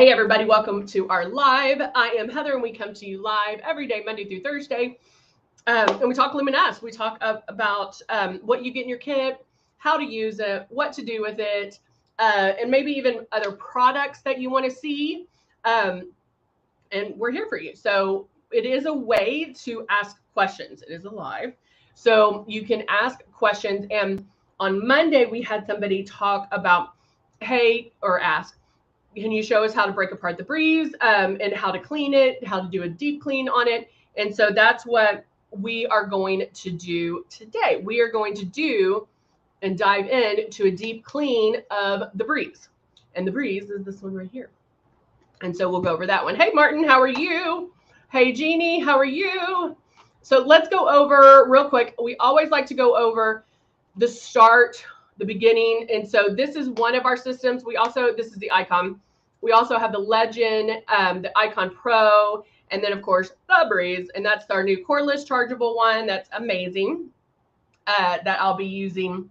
Hey everybody, welcome to our live. I am Heather and we come to you live every day, Monday through Thursday. And we talk LUMINESS. We talk about what you get in your kit, how to use it, what to do with it, and maybe even other products that you want to see. And we're here for you. So it is a way to ask questions. It is a live. So you can ask questions. And on Monday, we had somebody talk about, hey, or ask, can you show us how to break apart the breeze and how to clean it, how to do a deep clean on it? And so that's what we are going to do today. We are going to do and dive into a deep clean of the breeze. And the breeze is this one right here. And so we'll go over that one. Hey, Martin, how are you? Hey, Jeannie, how are you? So let's go over real quick. We always like to go over the start, the beginning. And so this is one of our systems. This is the Icon. We also have the Legend, the Icon Pro, and then of course the Breeze. And that's our new cordless chargeable one. That's amazing that I'll be using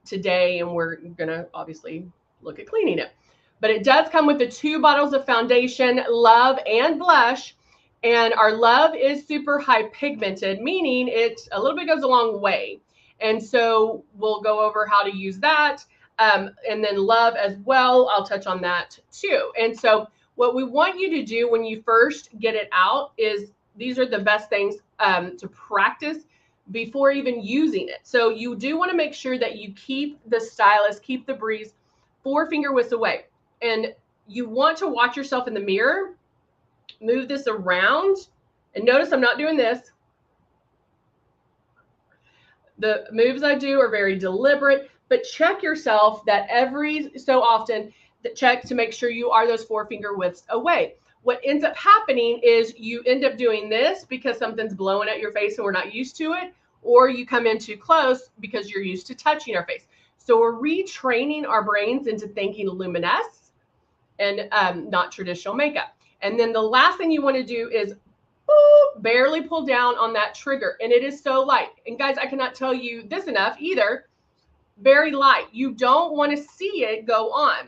today. And we're gonna obviously look at cleaning it. But it does come with the 2 bottles of foundation, Love and Blush. And our Love is super high pigmented, meaning it a little bit goes a long way. And so we'll go over how to use that. And then Love as well, I'll touch on that too. And so what we want you to do when you first get it out is these are the best things to practice before even using it. So you do want to make sure that you keep the stylus, keep the breeze 4 finger widths away. And you want to watch yourself in the mirror, move this around, and notice I'm not doing this. The moves I do are very deliberate, but check yourself that every so often, check to make sure you are those 4 finger widths away. What ends up happening is you end up doing this because something's blowing at your face and we're not used to it, or you come in too close because you're used to touching our face. So we're retraining our brains into thinking Luminess and not traditional makeup. And then the last thing you want to do is barely pull down on that trigger, and it is so light. And guys, I cannot tell you this enough either. Very light. You don't want to see it go on.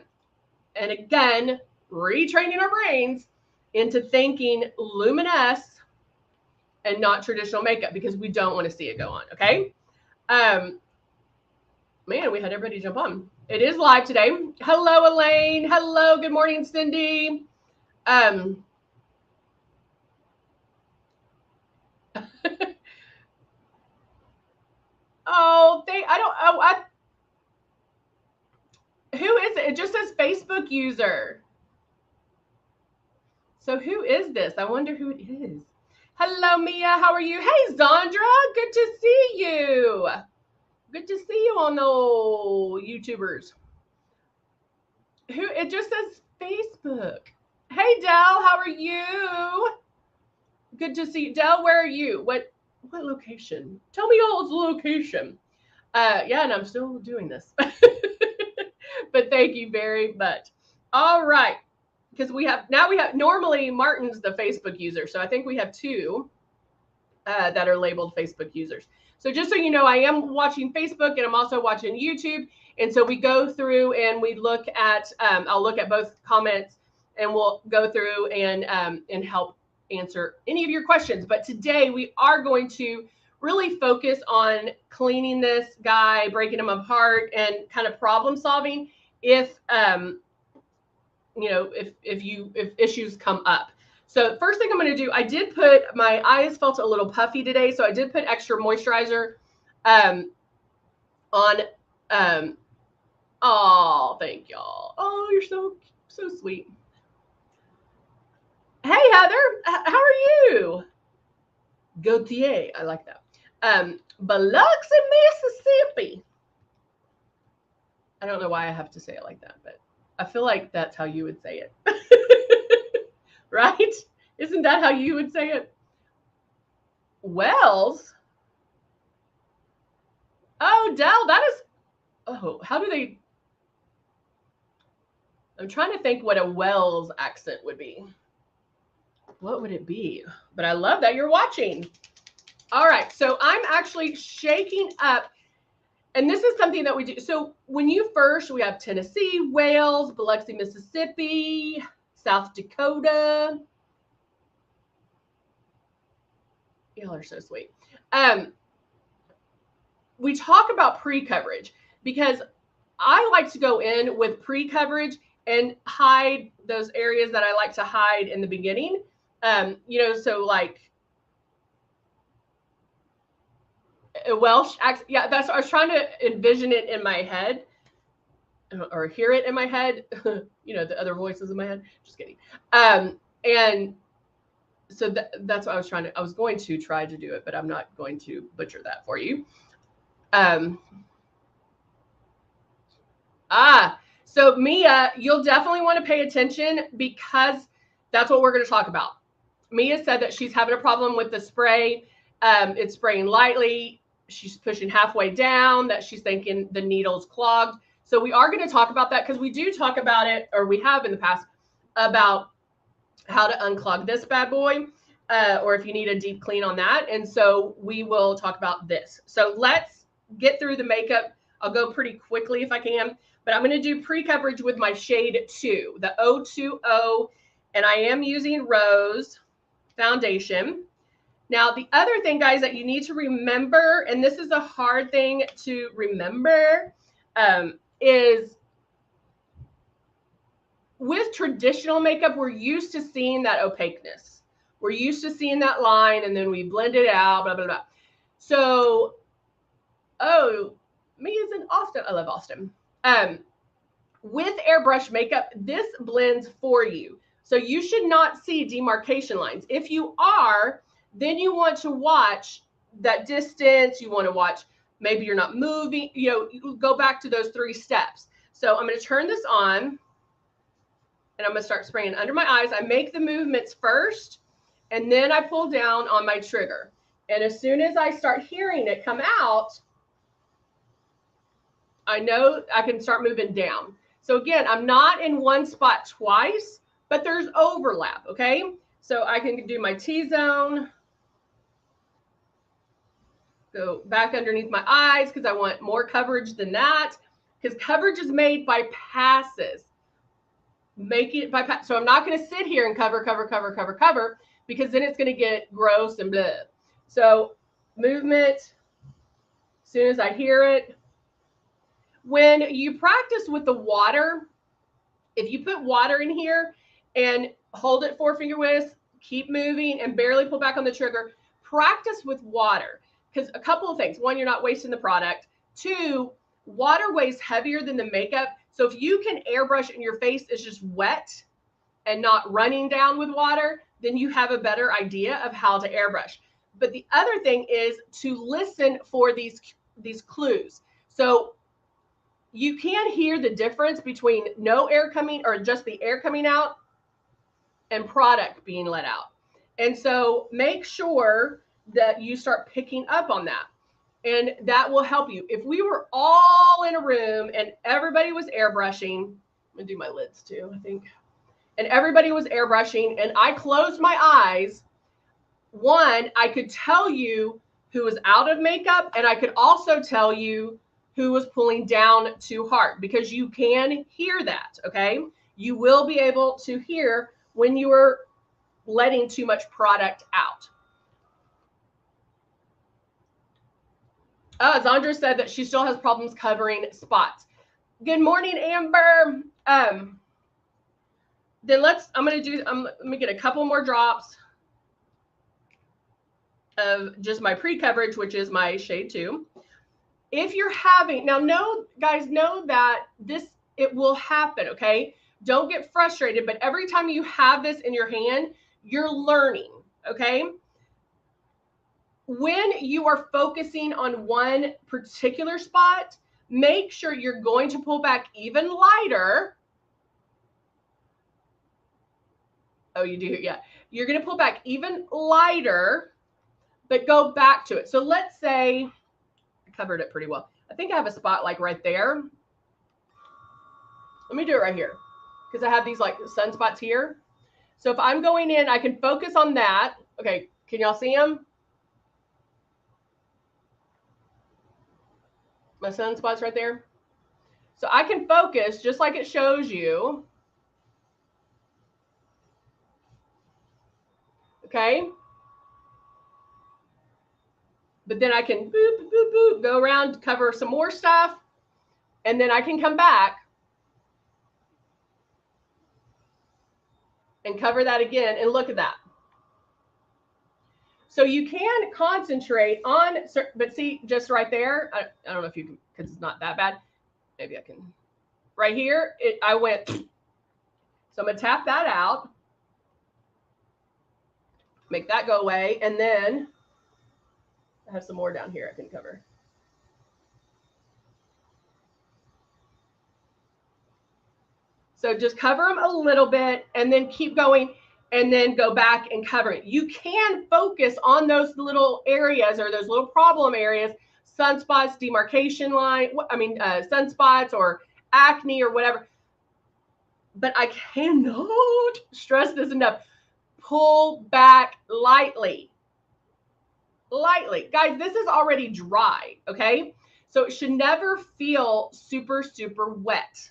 And again, retraining our brains into thinking Luminess and not traditional makeup because we don't want to see it go on. Okay. Man, we had everybody jump on. It is live today. Hello, Elaine. Hello. Good morning, Cindy. Who is it? It just says Facebook user. So who is this? I wonder who it is. Hello, Mia. How are you? Hey, Zandra. Good to see you. Good to see you on the YouTubers. It just says Facebook. Hey, Del. How are you? Good to see you. Del, where are you? What location? Tell me y'all's location. Yeah, and I'm still doing this. But thank you very much. All right. Because normally Martin's the Facebook user. So I think we have 2 that are labeled Facebook users. So just so you know, I am watching Facebook and I'm also watching YouTube. And so we go through and we look at, I'll look at both comments and we'll go through and help answer any of your questions. But today we are going to really focus on cleaning this guy, breaking him apart, and kind of problem solving if issues come up. So first thing I'm going to do, I did put, my eyes felt a little puffy today, so I did put extra moisturizer on. Oh, thank y'all. Oh, you're so sweet. Hey, Heather, how are you? Gautier, I like that. Biloxi, Mississippi. I don't know why I have to say it like that, but I feel like that's how you would say it. Right? Isn't that how you would say it? Wells? Oh, Del, how do they? I'm trying to think what a Wells accent would be. What would it be? But I love that you're watching. All right, so I'm actually shaking up, and this is something that we do. So when we have Tennessee, Wales, Biloxi, Mississippi, South Dakota. Y'all are so sweet. We talk about pre-coverage because I like to go in with pre-coverage and hide those areas that I like to hide in the beginning. You know, so like a Welsh accent. Yeah, that's, I was trying to envision it in my head or hear it in my head. You know, the other voices in my head. Just kidding. And so that's what I was I was going to try to do it, but I'm not going to butcher that for you. So Mia, you'll definitely want to pay attention because that's what we're going to talk about. Mia said that she's having a problem with the spray. It's spraying lightly. She's pushing halfway down, that she's thinking the needle's clogged. So we are going to talk about that because we do talk about it, or we have in the past, about how to unclog this bad boy, or if you need a deep clean on that. And so we will talk about this. So let's get through the makeup. I'll go pretty quickly if I can, but I'm going to do pre-coverage with my shade 2, the 020, and I am using Rose foundation. Now, the other thing, guys, that you need to remember, and this is a hard thing to remember, is with traditional makeup, we're used to seeing that opaqueness. We're used to seeing that line, and then we blend it out, blah, blah, blah. So, Mia's in Austin. I love Austin. With airbrush makeup, this blends for you. So you should not see demarcation lines. If you are, then you want to watch that distance. You want to watch, maybe you're not moving, you know, you go back to those 3 steps. So I'm going to turn this on and I'm going to start spraying under my eyes. I make the movements first and then I pull down on my trigger. And as soon as I start hearing it come out, I know I can start moving down. So again, I'm not in one spot twice, but there's overlap, okay? So I can do my T-zone, go back underneath my eyes because I want more coverage than that, because coverage is made by passes. Make it by pass. So I'm not going to sit here and cover, because then it's going to get gross and blah. So movement, as soon as I hear it. When you practice with the water, if you put water in here and hold it 4-finger width, keep moving and barely pull back on the trigger, practice with water. Because a couple of things. 1, you're not wasting the product. 2, water weighs heavier than the makeup. So if you can airbrush and your face is just wet and not running down with water, then you have a better idea of how to airbrush. But the other thing is to listen for these clues. So you can hear the difference between no air coming or just the air coming out and product being let out. And so make sure that you start picking up on that. And that will help you. If we were all in a room and everybody was airbrushing, I'm gonna do my lids too, I think. And everybody was airbrushing and I closed my eyes, 1, I could tell you who was out of makeup, and I could also tell you who was pulling down too hard, because you can hear that, okay? You will be able to hear when you are letting too much product out. Zandra said that she still has problems covering spots. Good morning, Amber. Then let me get a couple more drops of just my pre-coverage, which is my shade 2. If you're having, now guys, know that it will happen, okay? Don't get frustrated, but every time you have this in your hand, you're learning, okay? When you are focusing on one particular spot, make sure you're going to pull back even lighter. Oh, you do, yeah. You're going to pull back even lighter, but go back to it. So let's say, I covered it pretty well. I think I have a spot like right there. Let me do it right here because I have these like sunspots here. So if I'm going in, I can focus on that. Okay, can y'all see them? My sunspots right there. So I can focus just like it shows you. Okay. But then I can boop, boop, boop, go around, cover some more stuff, and then I can come back and cover that again, and look at that. So you can concentrate on, but see, just right there, I don't know if you can, because it's not that bad. Maybe I can. Right here, I went. So I'm going to tap that out, make that go away, and then I have some more down here I can cover. So just cover them a little bit and then keep going and then go back and cover it. You can focus on those little areas or those little problem areas, sunspots, demarcation line, sunspots or acne or whatever. But I cannot stress this enough. Pull back lightly. Lightly. Guys, this is already dry, okay? So it should never feel super, super wet.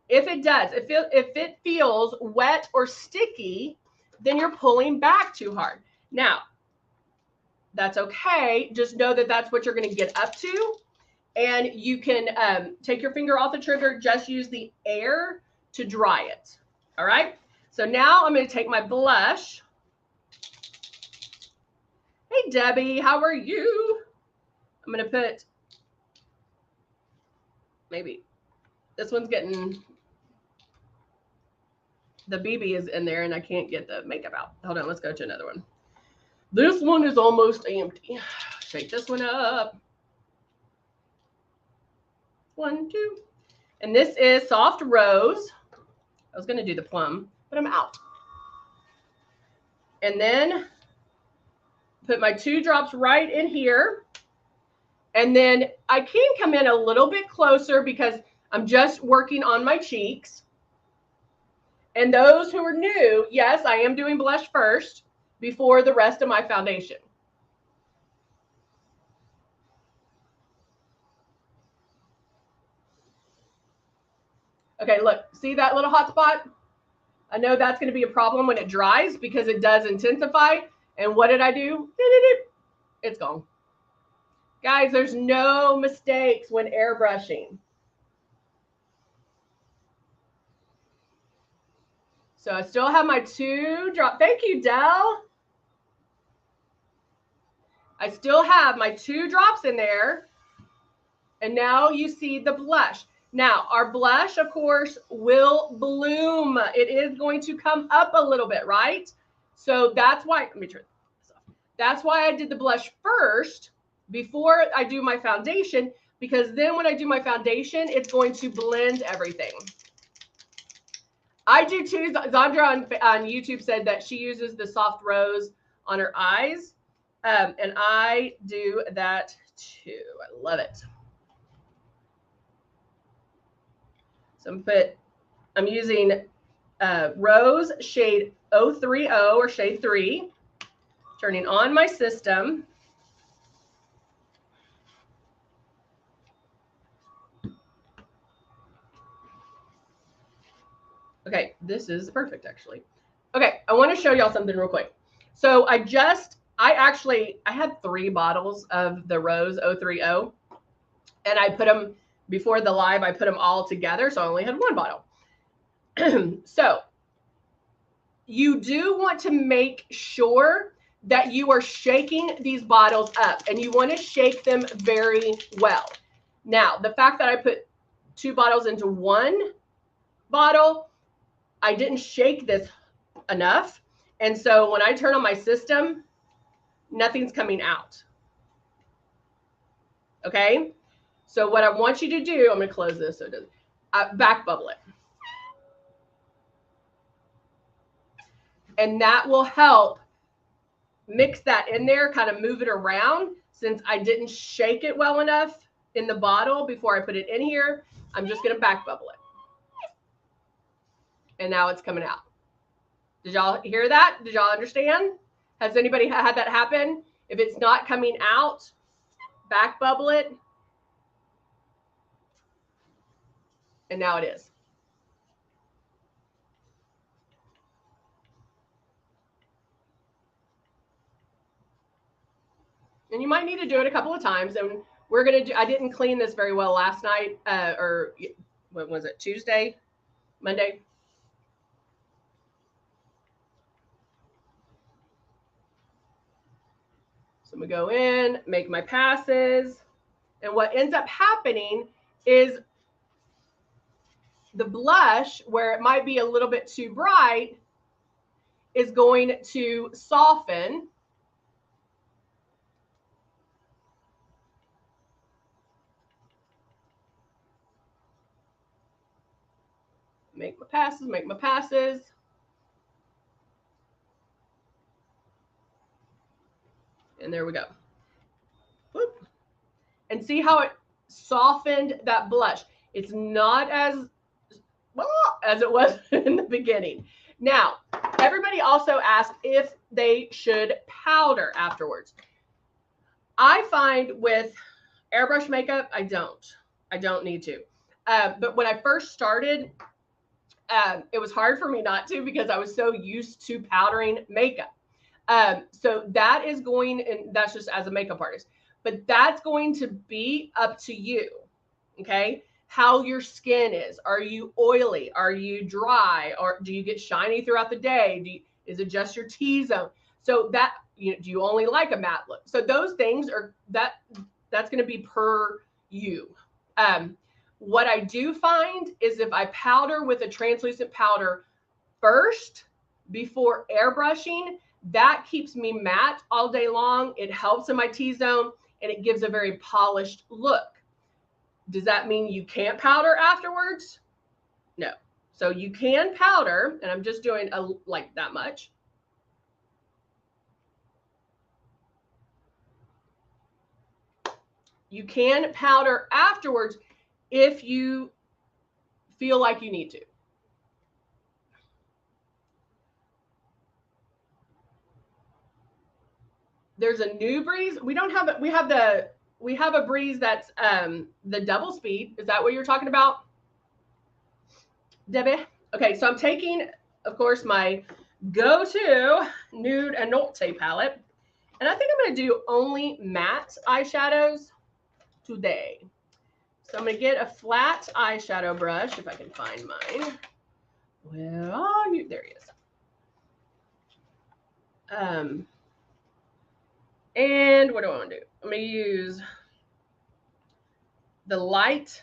If it does, if it feels wet or sticky, then you're pulling back too hard. Now, that's okay. Just know that that's what you're going to get up to. And you can take your finger off the trigger, just use the air to dry it. All right. So now I'm going to take my blush. Hey, Debbie, how are you? I'm going to put, maybe this one's getting, the BB is in there and I can't get the makeup out. Hold on, let's go to another one. This one is almost empty. Shake this one up. 1, 2. And this is Soft Rose. I was going to do the plum, but I'm out. And then put my 2 drops right in here. And then I can come in a little bit closer because I'm just working on my cheeks. And those who are new, yes, I am doing blush first before the rest of my foundation. Okay, look, see that little hot spot? I know that's going to be a problem when it dries because it does intensify. And what did I do? It's gone. Guys, there's no mistakes when airbrushing. So I still have my 2 drops. Thank you, Dell. I still have my 2 drops in there. And now you see the blush. Now, our blush, of course, will bloom. It is going to come up a little bit, right? So that's why, let me turn this off. That's why I did the blush first before I do my foundation, because then when I do my foundation, it's going to blend everything. I do too. Zandra on YouTube said that she uses the Soft Rose on her eyes. And I do that too. I love it. So I'm using Rose shade 030 or shade 3, turning on my system. Okay, this is perfect actually. Okay, I want to show y'all something real quick. So I had 3 bottles of the Rose 030, and I put them before the live, I put them all together. So I only had 1 bottle. So you do want to make sure that you are shaking these bottles up, and you want to shake them very well. Now, the fact that I put 2 bottles into 1 bottle, I didn't shake this enough. And so when I turn on my system, nothing's coming out. Okay. So what I want you to do, I'm going to close this so it doesn't, back bubble it. And that will help mix that in there, kind of move it around. Since I didn't shake it well enough in the bottle before I put it in here, I'm just going to back bubble it. And now it's coming out. Did y'all hear that? Did y'all understand? Has anybody had that happen? If it's not coming out, back bubble it. And now it is. And you might need to do it a couple of times. And we're going to do, I didn't clean this very well last night, or what was it? Tuesday, Monday. So I'm going to go in, make my passes. And what ends up happening is the blush, where it might be a little bit too bright, is going to soften. Make my passes, make my passes. And there we go. Whoop. And see how it softened that blush. It's not as well as it was in the beginning. Now, everybody also asked if they should powder afterwards. I find with airbrush makeup, I don't need to. But when I first started, it was hard for me not to because I was so used to powdering makeup. So that is going, and that's just as a makeup artist, but that's going to be up to you. Okay. How your skin is. Are you oily? Are you dry? Or do you get shiny throughout the day? Is it just your T-zone? So that, do you only like a matte look? So those things are, that's going to be per you. What I do find is if I powder with a translucent powder first before airbrushing, that keeps me matte all day long. It helps in my T-zone and it gives a very polished look. Does that mean you can't powder afterwards? No. So you can powder, and I'm just doing like that much. You can powder afterwards if you feel like you need to. There's a new breeze. We don't have it. We have a breeze that's the double speed. Is that what you're talking about, Debbie? Okay, so I'm taking, of course, my go-to nude and Notte palette. And I think I'm going to do only matte eyeshadows today. So I'm going to get a flat eyeshadow brush, if I can find mine. Where are you? There he is. And what do I want to do? I'm going to use the light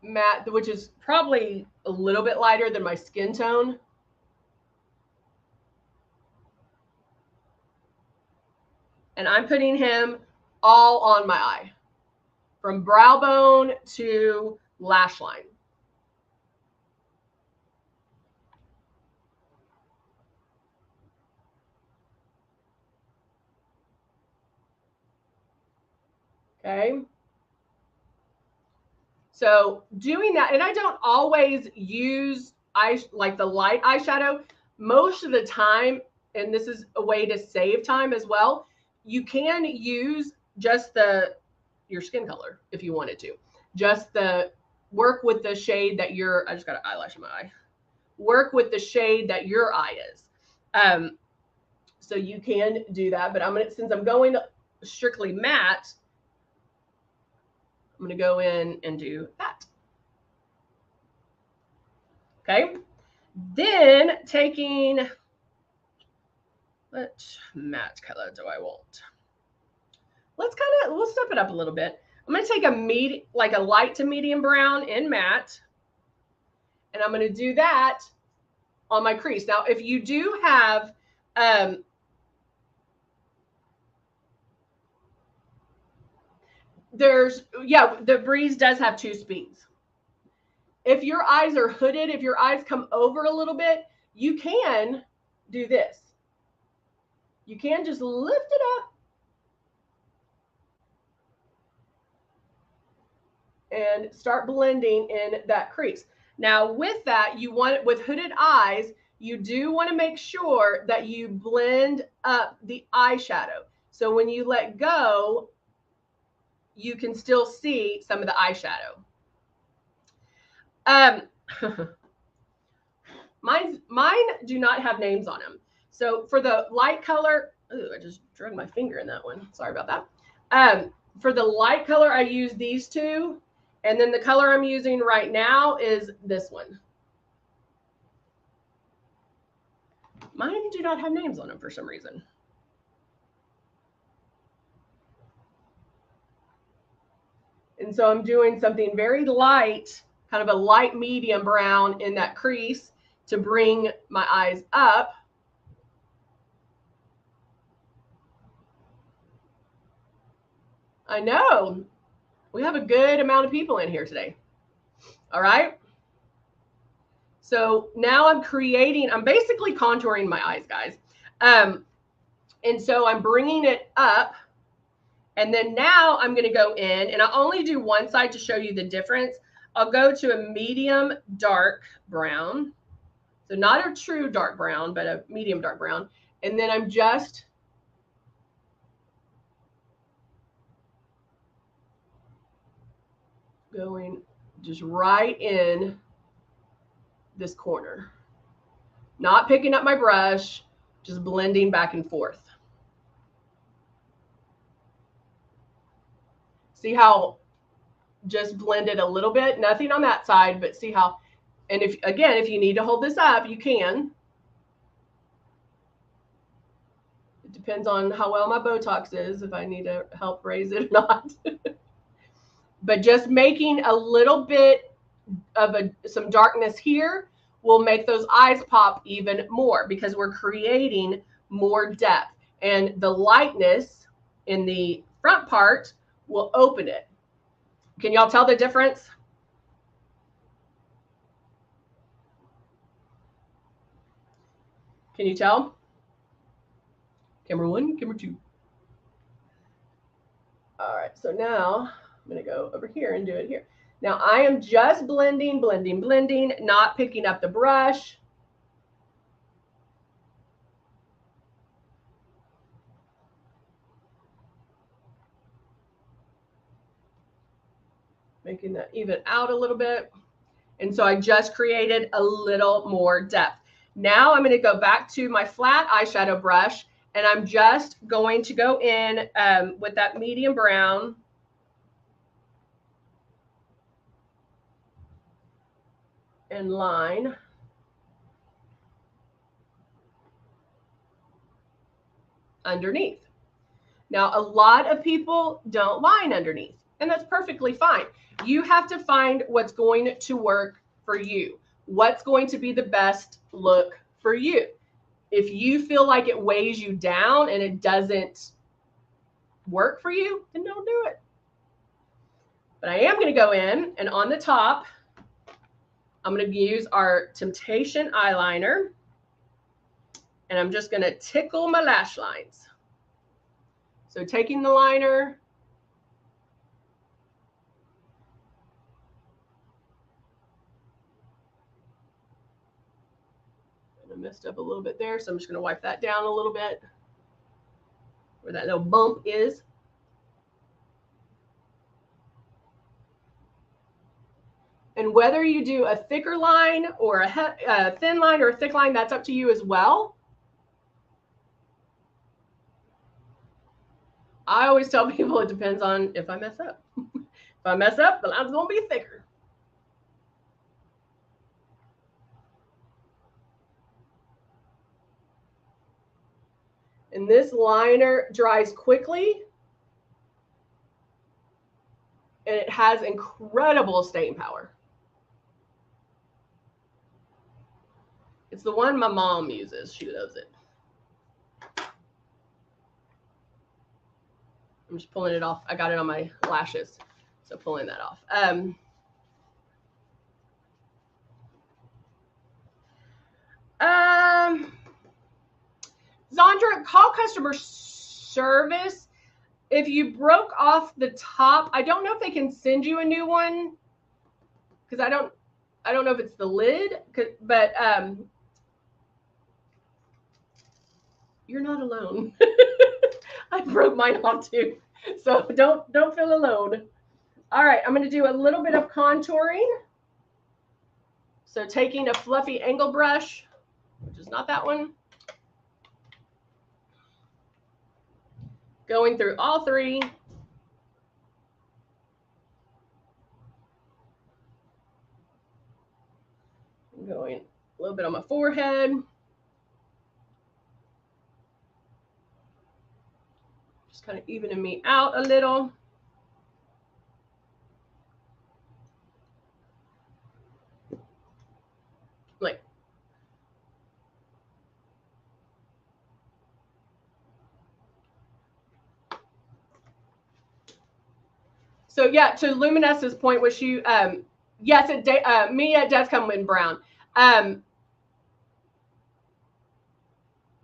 matte, which is probably a little bit lighter than my skin tone. And I'm putting him all on my eye, from brow bone to lash line. Okay. So doing that, and I don't always use like the light eyeshadow. Most of the time, and this is a way to save time as well, you can use just your skin color if you wanted to. Just work with the shade that I just got an eyelash in my eye. Work with the shade that your eye is. So you can do that, but since I'm going strictly matte, I'm going to go in and do that. Okay. Then taking, what matte color do I want? We'll step it up a little bit. I'm going to take like a light to medium brown in matte. And I'm going to do that on my crease. Now, if you do have, the breeze does have 2 speeds. If your eyes are hooded, if your eyes come over a little bit, you can do this. You can just lift it up and start blending in that crease. Now with that, with hooded eyes, you do want to make sure that you blend up the eyeshadow. So when you let go, you can still see some of the eyeshadow. Mine do not have names on them. So for the light color, ooh, I just drug my finger in that one. Sorry about that. For the light color, I use these two. And then the color I'm using right now is this one. Mine do not have names on them for some reason. And so I'm doing something very light, kind of a light medium brown in that crease to bring my eyes up. I know. We have a good amount of people in here today. All right. So now I'm basically contouring my eyes, guys. And so I'm bringing it up. And then now I'm going to go in, and I only do one side to show you the difference. I'll go to a medium dark brown. So not a true dark brown, but a medium dark brown. And then I'm just going just right in this corner. Not picking up my brush, just blending back and forth. See how just blended a little bit, nothing on that side, but see how, and if you need to hold this up, you can. It depends on how well my Botox is, if I need to help raise it or not. But just making a little bit of some darkness here will make those eyes pop even more because we're creating more depth. And the lightness in the front part will open it. Can y'all tell the difference? Can you tell? Camera 1, camera 2. All right, so now I'm going to go over here and do it here. Now I am just blending, blending, blending, not picking up the brush. Making that even out a little bit. And so I just created a little more depth. Now I'm going to go back to my flat eyeshadow brush, and I'm just going to go in with that medium brown. And line. Underneath. Now, a lot of people don't line underneath, and that's perfectly fine. You have to find what's going to work for you. What's going to be the best look for you. If you feel like it weighs you down and it doesn't work for you, then don't do it. But I am going to go in, and on the top, I'm going to use our Temptation eyeliner, and I'm just going to tickle my lash lines. So taking the liner, and I messed up a little bit there, so I'm just going to wipe that down a little bit where that little bump is. And whether you do a thicker line or a thin line or a thick line, that's up to you as well. I always tell people it depends on if I mess up. If I mess up, the line's going to be thicker. And this liner dries quickly. And it has incredible staying power. It's the one my mom uses. She loves it. I'm just pulling it off. I got it on my lashes, so pulling that off. Zandra, call customer service. If you broke off the top, I don't know if they can send you a new one because I don't know if it's the lid, but you're not alone. I broke mine off too. So don't feel alone. All right, I'm going to do a little bit of contouring. So taking a fluffy angle brush, which is not that one. Going through all three. Going a little bit on my forehead. Just kind of evening me out a little. Like, so yeah, to Luminesse's point, which you, yes, it does come in brown.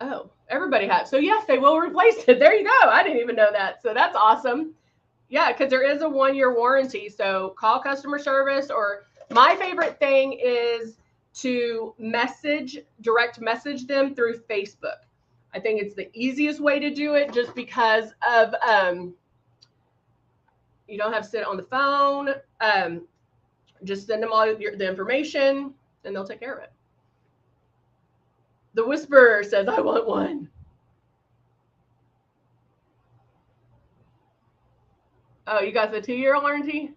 Oh, everybody has. So yes, they will replace it. There you go. I didn't even know that. So that's awesome. Yeah, because there is a 1-year warranty. So call customer service, or my favorite thing is to direct message them through Facebook. I think it's the easiest way to do it, just because of you don't have to sit on the phone. Just send them all the information, and they'll take care of it. The Whisperer says, I want one. Oh, you got the 2-year warranty?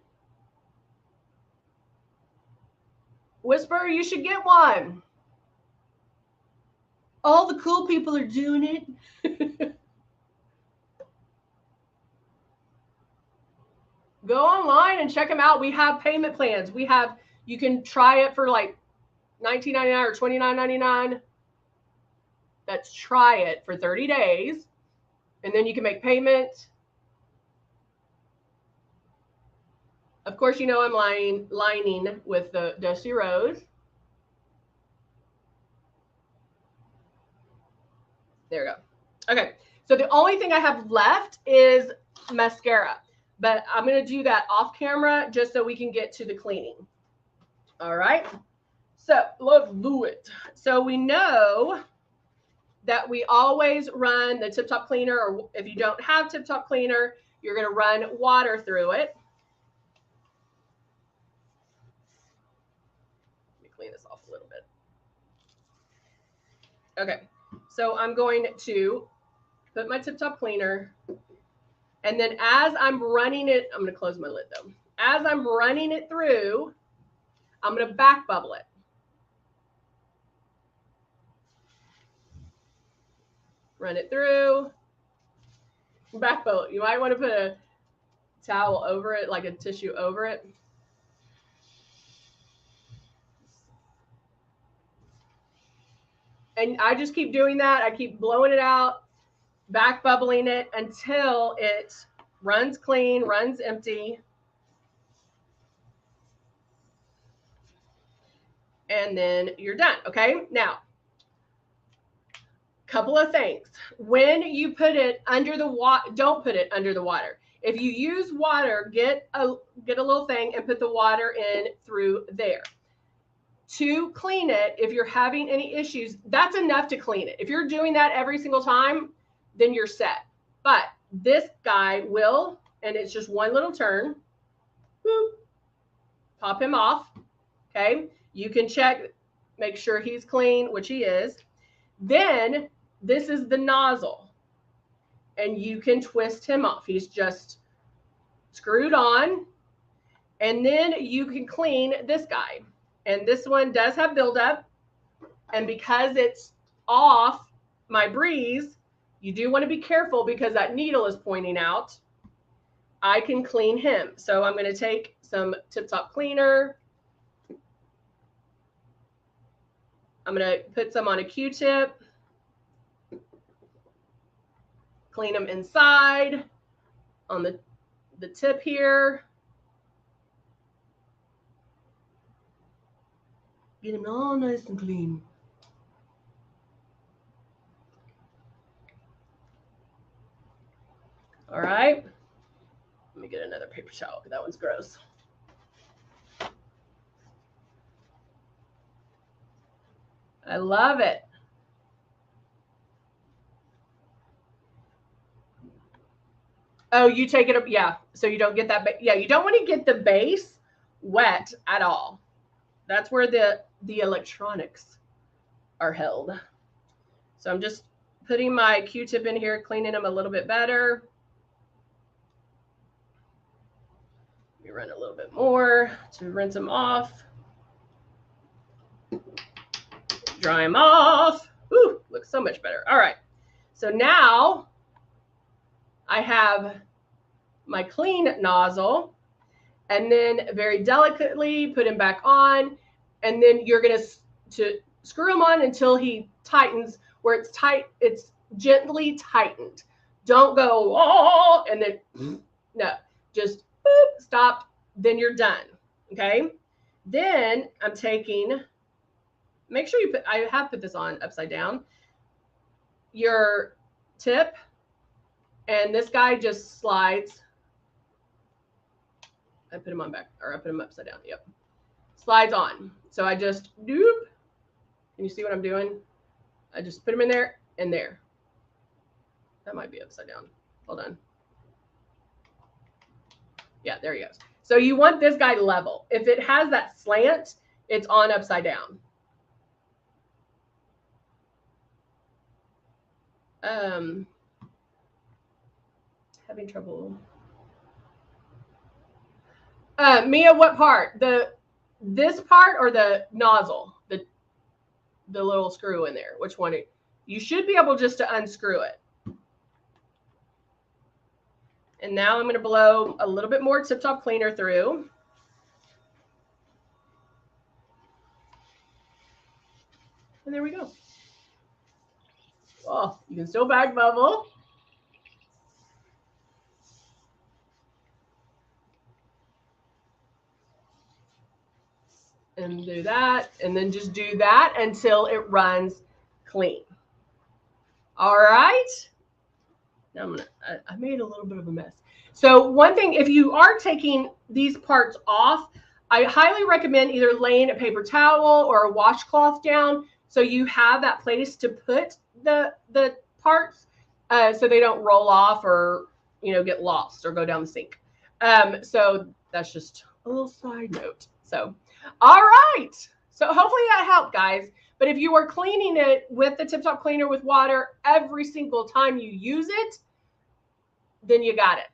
Whisperer, you should get one. All the cool people are doing it. Go online and check them out. We have payment plans. You can try it for like $19.99 or $29.99. That's try it for 30 days. And then you can make payment. Of course, you know I'm lining with the Dusty Rose. There we go. Okay, so the only thing I have left is mascara, but I'm going to do that off camera just so we can get to the cleaning. All right, so let's do it. So we know that we always run the Tip Top Cleaner, or if you don't have Tip Top Cleaner, you're going to run water through it. Let me clean this off a little bit. Okay, so I'm going to put my Tip Top Cleaner, and then as I'm running it, I'm going to close my lid though. As I'm running it through, I'm going to back bubble it. Run it through, back bubble it. You might want to put a towel over it, like a tissue over it. And I just keep doing that. I keep blowing it out, back bubbling it until it runs clean, runs empty. And then you're done. Okay. Now, couple of things. When you put it under the water, don't put it under the water. If you use water, get a little thing and put the water in through there. To clean it, if you're having any issues, that's enough to clean it. If you're doing that every single time, then you're set. But this guy will, and it's just one little turn. Boop, pop him off. Okay. You can check, make sure he's clean, which he is. Then this is the nozzle, and you can twist him off. He's just screwed on. And then you can clean this guy. And this one does have buildup. And because it's off my breeze, you do want to be careful because that needle is pointing out. I can clean him. So I'm going to take some Tip Top Cleaner. I'm going to put some on a Q-tip. Clean them inside on the tip here. Get them all nice and clean. All right. Let me get another paper towel because that one's gross. I love it. Oh, you take it up. Yeah. So you don't get that. Yeah. You don't want to get the base wet at all. That's where the electronics are held. So I'm just putting my Q-tip in here, cleaning them a little bit better. me run a little bit more to rinse them off. Dry them off. Ooh, looks so much better. All right. So now I have my clean nozzle, and then very delicately put him back on, and then you're going to screw him on until he tightens, where it's tight, it's gently tightened. Don't go, oh, and then, no, just boop, stop, then you're done, okay? Then I'm taking, make sure you put, I have put this on upside down, your tip, and this guy just slides. I put him on back, or I put him upside down. Yep. Slides on. So I just doop. Can you see what I'm doing? I just put him in there and there. That might be upside down. Hold on. Yeah, there he goes. So you want this guy level. If it has that slant, it's on upside down. Having trouble. Mia, what part? This part or the nozzle? The little screw in there. Which one? You should be able just to unscrew it. And now I'm going to blow a little bit more Tip Top Cleaner through. And there we go. Oh, you can still back bubble. And do that, and then just do that until it runs clean. All right. Now I made a little bit of a mess. So one thing, if you are taking these parts off, I highly recommend either laying a paper towel or a washcloth down so you have that place to put the parts so they don't roll off or, you know, get lost or go down the sink. So that's just a little side note. So, all right. So hopefully that helped, guys. But if you are cleaning it with the Tip Top Cleaner with water every single time you use it, then you got it.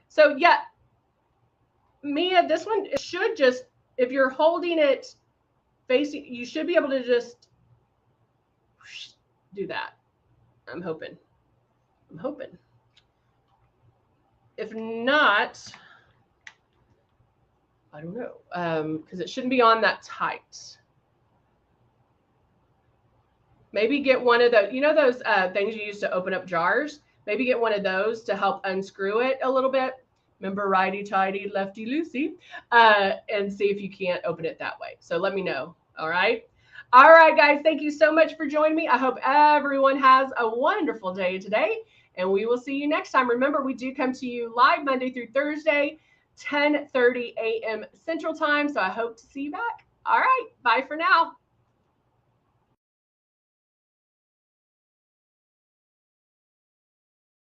So yeah, Mia, this one should just, if you're holding it facing, you should be able to just do that. I'm hoping. If not, I don't know, because it shouldn't be on that tight. Maybe get one of those, you know, those things you use to open up jars. Maybe get one of those to help unscrew it a little bit. Remember, righty tighty, lefty loosey, and see if you can't open it that way. So let me know. All right. All right, guys. Thank you so much for joining me. I hope everyone has a wonderful day today, and we will see you next time. Remember, we do come to you live Monday through Thursday, 10:30 a.m. Central Time. So I hope to see you back. All right. Bye for now.